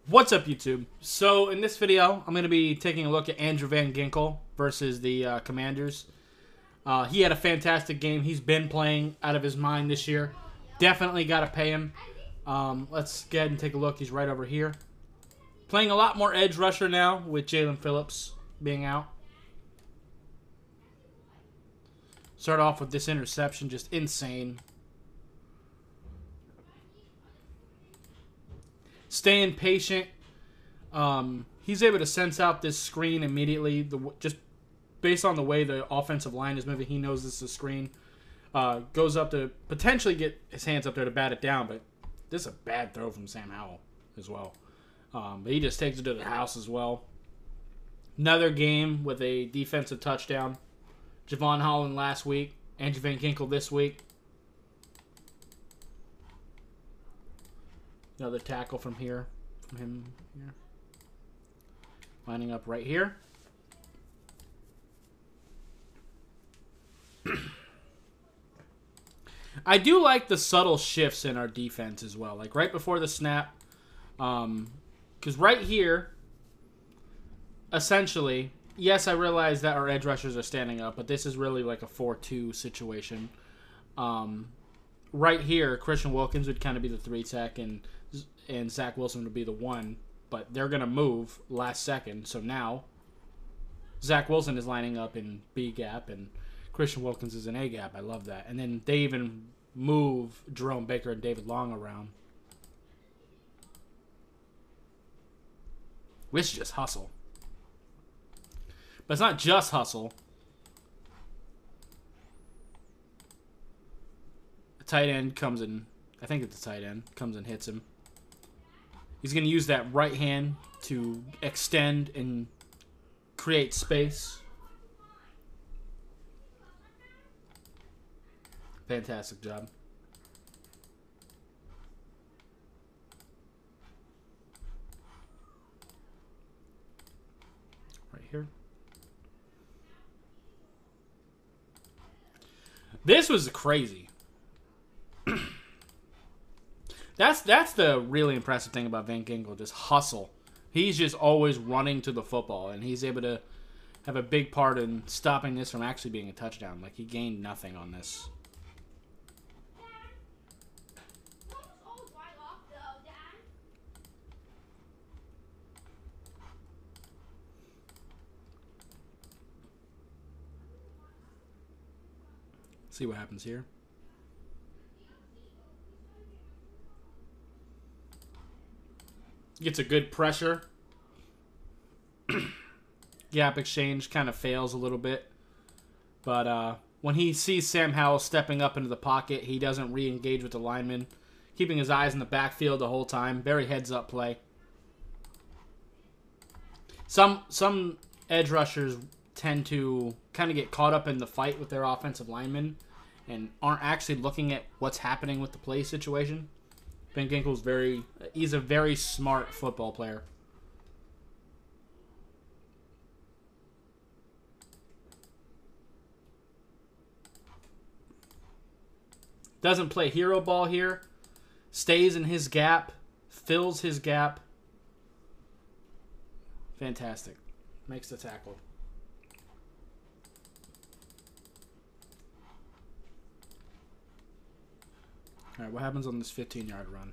What's up, YouTube? So in this video, I'm going to be taking a look at Andrew Van Ginkel versus the Commanders. He had a fantastic game. He's been playing out of his mind this year. Definitely got to pay him. Let's go ahead and take a look. He's right over here. Playing a lot more edge rusher now with Jalen Phillips being out. Start off with this interception, just insane. Staying patient. He's able to sense out this screen immediately. Just based on the way the offensive line is moving, he knows this is a screen. Goes up to potentially get his hands up there to bat it down, but this is a bad throw from Sam Howell as well. But he just takes it to the house as well. Another game with a defensive touchdown. Javon Holland last week. Andrew Van Ginkel this week. Another tackle from him here. Lining up right here. I do like the subtle shifts in our defense as well. Like right before the snap. Because right here, essentially, yes, I realize that our edge rushers are standing up, but this is really like a 4-2 situation. Right here, Christian Wilkins would kind of be the 3-tech, and Zach Wilson would be the 1, but they're going to move last second. So now Zach Wilson is lining up in B gap, and Christian Wilkins is in A gap. I love that. And then they even move Jerome Baker and David Long around. Which is just hustle. But it's not just hustle. The tight end comes in. I think it's the tight end. Comes and hits him. He's going to use that right hand to extend and create space. Fantastic job. Right here. This was crazy. That's the really impressive thing about Van Ginkel, just hustle. He's just always running to the football, and he's able to have a big part in stopping this from actually being a touchdown. Like, he gained nothing on this. See what happens here. Gets a good pressure. Gap exchange kind of fails a little bit. But when he sees Sam Howell stepping up into the pocket, he doesn't re-engage with the lineman. Keeping his eyes in the backfield the whole time. Very heads-up play. Some edge rushers tend to kind of get caught up in the fight with their offensive linemen and aren't actually looking at what's happening with the play situation. Van Ginkel's he's a very smart football player. Doesn't play hero ball here. Stays in his gap. Fills his gap. Fantastic. Makes the tackle. All right, what happens on this 15-yard run?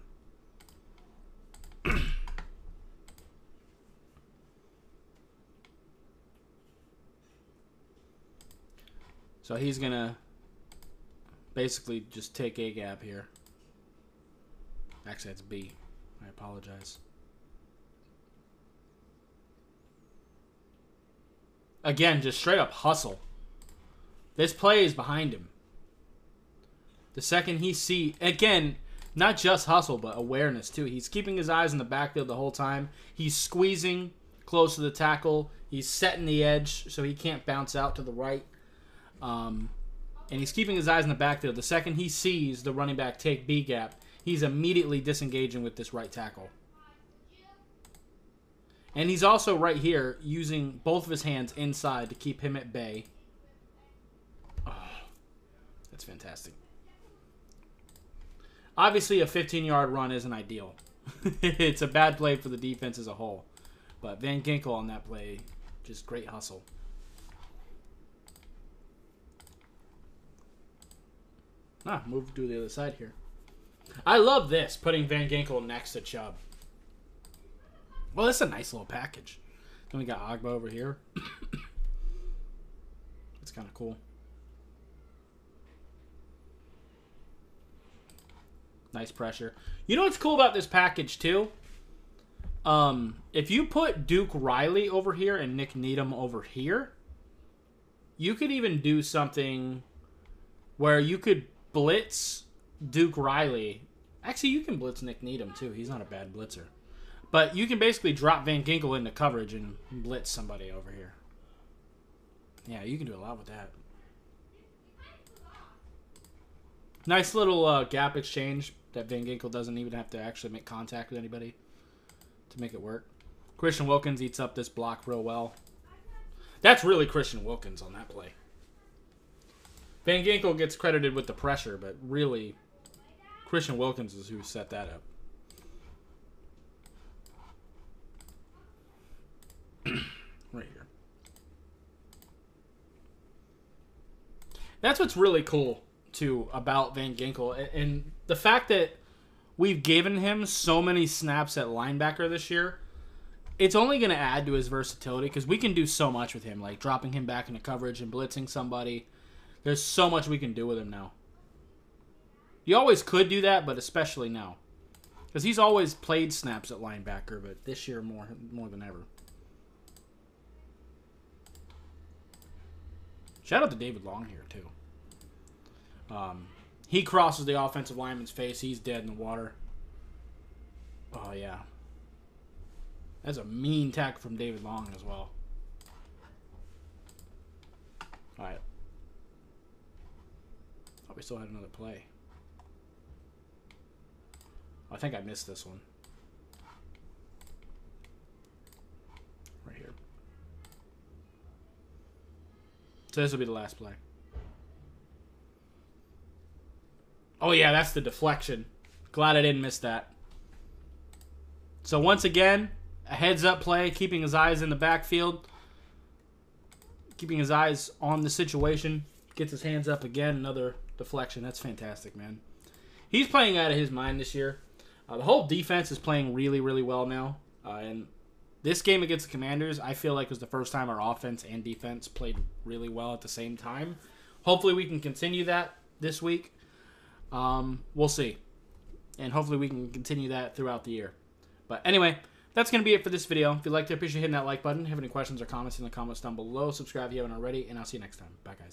So he's going to basically just take A gap here. Actually, that's B. I apologize. Again, just straight up hustle. This play is behind him. The second he sees, again, not just hustle, but awareness too. He's keeping his eyes in the backfield the whole time. He's squeezing close to the tackle. He's setting the edge so he can't bounce out to the right. And he's keeping his eyes in the backfield. The second he sees the running back take B gap, he's immediately disengaging with this right tackle. And he's also right here using both of his hands inside to keep him at bay. Oh, that's fantastic. Obviously, a 15-yard run isn't ideal. It's a bad play for the defense as a whole. But Van Ginkel on that play, just great hustle. Move to the other side here. I love this, putting Van Ginkel next to Chubb. Well, that's a nice little package. Then we got Agba over here. It's kind of cool. Nice pressure. You know what's cool about this package, too? If you put Duke Riley over here and Nick Needham over here, you could even do something where you could blitz Duke Riley. Actually, you can blitz Nick Needham, too. He's not a bad blitzer. But you can basically drop Van Ginkel into coverage and blitz somebody over here. Yeah, you can do a lot with that. Nice little gap exchange that Van Ginkel doesn't even have to actually make contact with anybody to make it work. Christian Wilkins eats up this block real well. That's really Christian Wilkins on that play. Van Ginkel gets credited with the pressure, but really, Christian Wilkins is who set that up. Right here. That's what's really cool, too, about Van Ginkel. And the fact that we've given him so many snaps at linebacker this year, it's only going to add to his versatility because we can do so much with him, like dropping him back into coverage and blitzing somebody. There's so much we can do with him now. You always could do that, but especially now. Because he's always played snaps at linebacker, but this year more than ever. Shout out to David Long here, too. He crosses the offensive lineman's face. He's dead in the water. Oh, yeah. That's a mean tackle from David Long as well. All right. Oh, we still had another play. I think I missed this one. Right here. So this will be the last play. Oh, yeah, that's the deflection. Glad I didn't miss that. So once again, a heads-up play, keeping his eyes in the backfield. Keeping his eyes on the situation. Gets his hands up again. Another deflection. That's fantastic, man. He's playing out of his mind this year. The whole defense is playing really, really well now. And this game against the Commanders, I feel like was the first time our offense and defense played really well at the same time. Hopefully we can continue that this week. We'll see. And hopefully we can continue that throughout the year. But anyway, that's going to be it for this video. If you liked it, appreciate hitting that like button. Have any questions or comments in the comments down below. Subscribe if you haven't already. And I'll see you next time. Bye, guys.